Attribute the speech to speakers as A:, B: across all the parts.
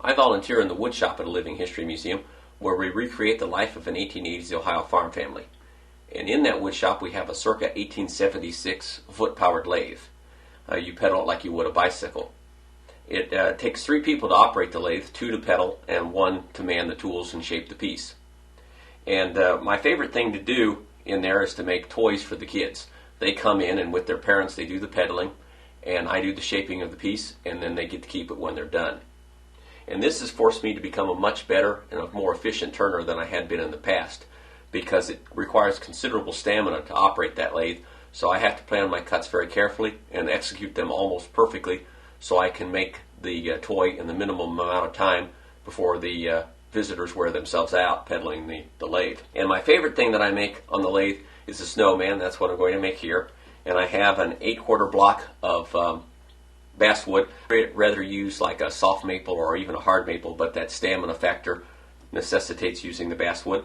A: I volunteer in the wood shop at a living history museum where we recreate the life of an 1880s Ohio farm family. And in that wood shop we have a circa 1876 foot-powered lathe. You pedal it like you would a bicycle. It takes 3 people to operate the lathe, 2 to pedal, and 1 to man the tools and shape the piece. And my favorite thing to do in there is to make toys for the kids. They come in and with their parents they do the pedaling, and I do the shaping of the piece, and then they get to keep it when they're done. And this has forced me to become a much better and a more efficient turner than I had been in the past, because it requires considerable stamina to operate that lathe, so I have to plan my cuts very carefully and execute them almost perfectly so I can make the toy in the minimum amount of time before the visitors wear themselves out pedaling the lathe. And my favorite thing that I make on the lathe is a snowman. That's what I'm going to make here. And I have an 8-quarter block of basswood. I'd rather use like a soft maple or even a hard maple, but that stamina factor necessitates using the basswood.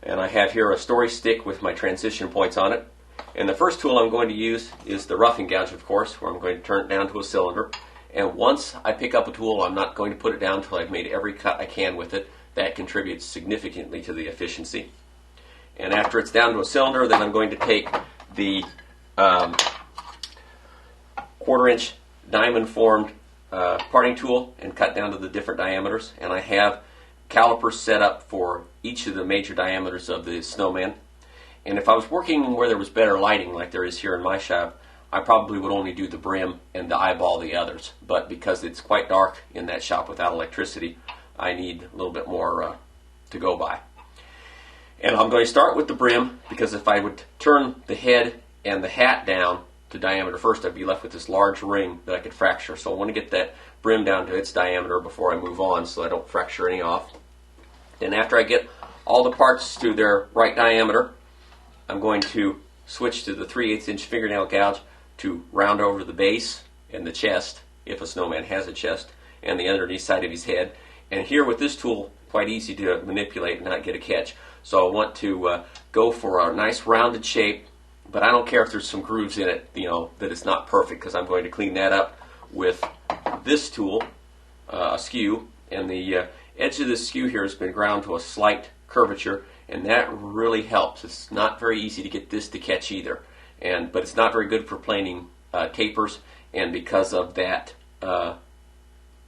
A: And I have here a story stick with my transition points on it. And the first tool I'm going to use is the roughing gouge, of course, where I'm going to turn it down to a cylinder. And once I pick up a tool, I'm not going to put it down until I've made every cut I can with it. That contributes significantly to the efficiency. And after it's down to a cylinder, then I'm going to take the 1/4-inch diamond-formed parting tool and cut down to the different diameters. And I have calipers set up for each of the major diameters of the snowman. And if I was working where there was better lighting, like there is here in my shop, I probably would only do the brim and the eyeball the others. But because it's quite dark in that shop without electricity, I need a little bit more to go by. And I'm going to start with the brim, because if I would turn the head and the hat down to diameter first, I'd be left with this large ring that I could fracture. So I want to get that brim down to its diameter before I move on so I don't fracture any off. Then after I get all the parts to their right diameter, I'm going to switch to the 3/8-inch fingernail gouge to round over the base and the chest, if a snowman has a chest, and the underneath side of his head. And here with this tool, quite easy to manipulate and not get a catch. So I want to go for a nice rounded shape, but I don't care if there's some grooves in it, that it's not perfect, because I'm going to clean that up with this tool, a skew, and the edge of this skew here has been ground to a slight curvature, and that really helps. It's not very easy to get this to catch either, but it's not very good for planing tapers, and because of that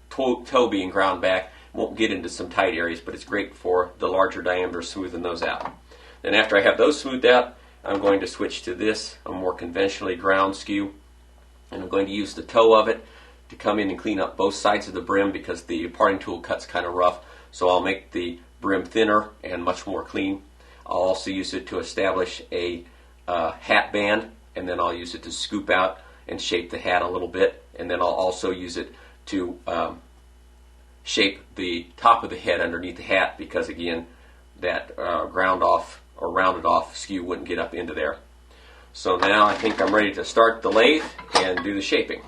A: toe being ground back, won't get into some tight areas, but it's great for the larger diameter, smoothing those out. Then after I have those smoothed out, I'm going to switch to this, a more conventionally ground skew, and I'm going to use the toe of it to come in and clean up both sides of the brim, because the parting tool cuts kind of rough, so I'll make the brim thinner and much more clean. I'll also use it to establish a hat band, and then I'll use it to scoop out and shape the hat a little bit, and then I'll also use it to shape the top of the head underneath the hat, because again that ground off or rounded off skew wouldn't get up into there. So now I think I'm ready to start the lathe and do the shaping.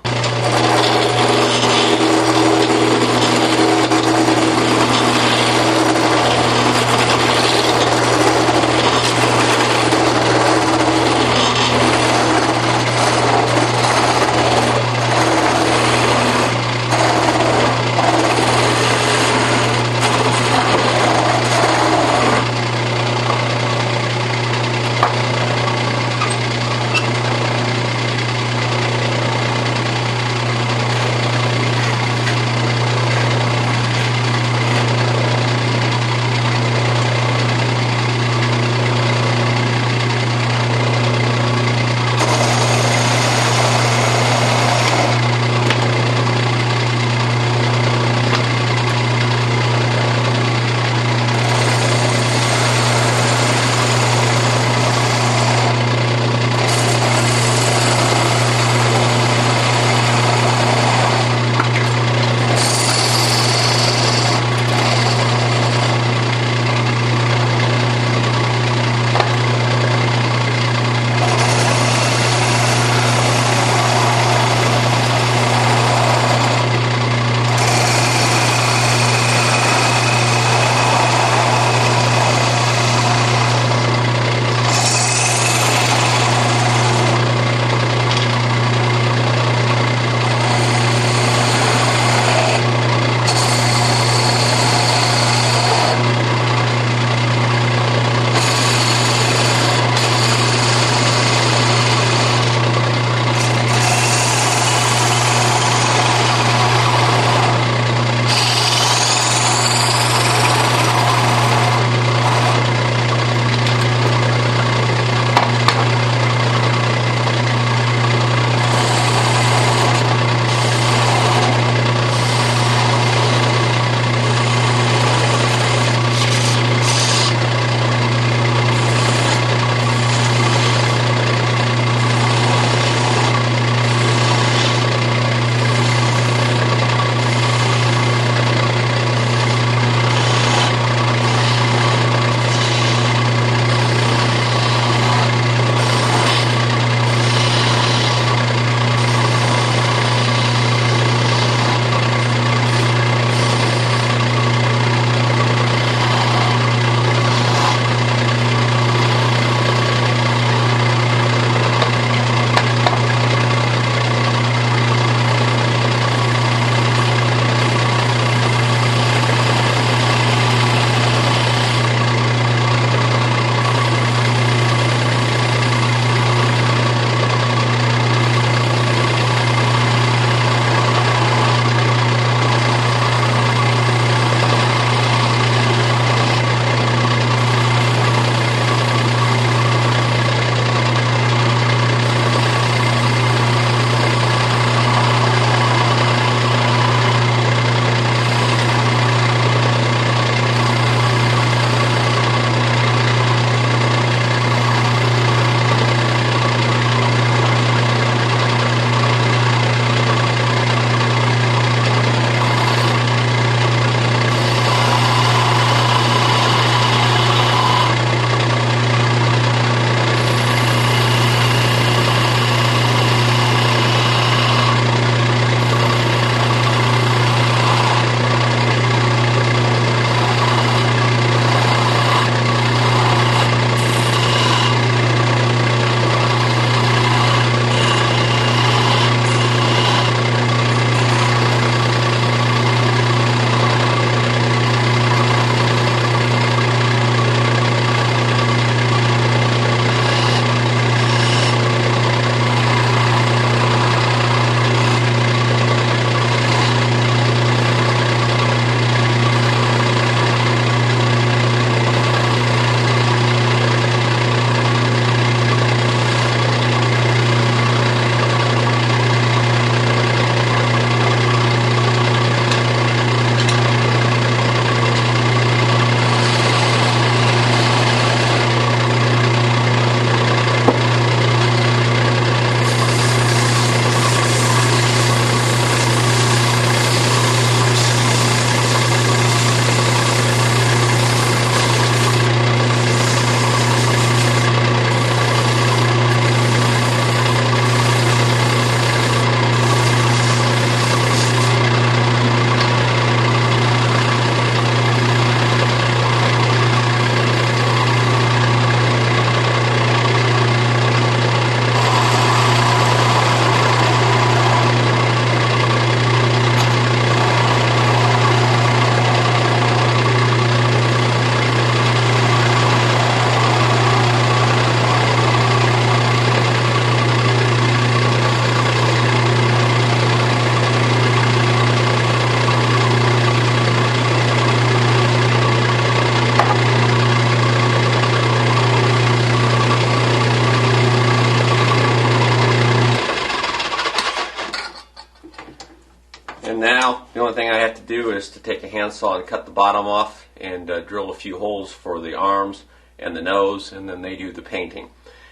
A: do is to take a handsaw and cut the bottom off and drill a few holes for the arms and the nose, and then they do the painting.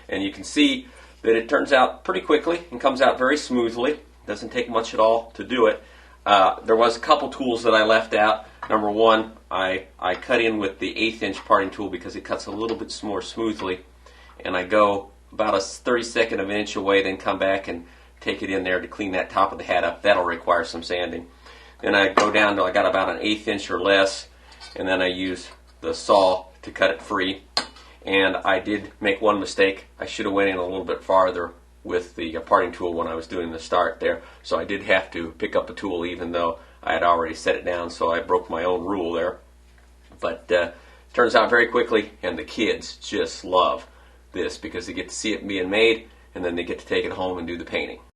A: And you can see that it turns out pretty quickly and comes out very smoothly. Doesn't take much at all to do it. There was a couple tools that I left out. Number one, I cut in with the 1/8 inch parting tool because it cuts a little bit more smoothly, and I go about a 32nd of an inch away, then come back and take it in there to clean that top of the hat up. That'll require some sanding. Then I go down till I got about an 1/8 inch or less, and then I use the saw to cut it free. And I did make one mistake. I should have went in a little bit farther with the parting tool when I was doing the start there. So I did have to pick up a tool even though I had already set it down, so I broke my own rule there. But turns out very quickly, and the kids just love this because they get to see it being made, and then they get to take it home and do the painting.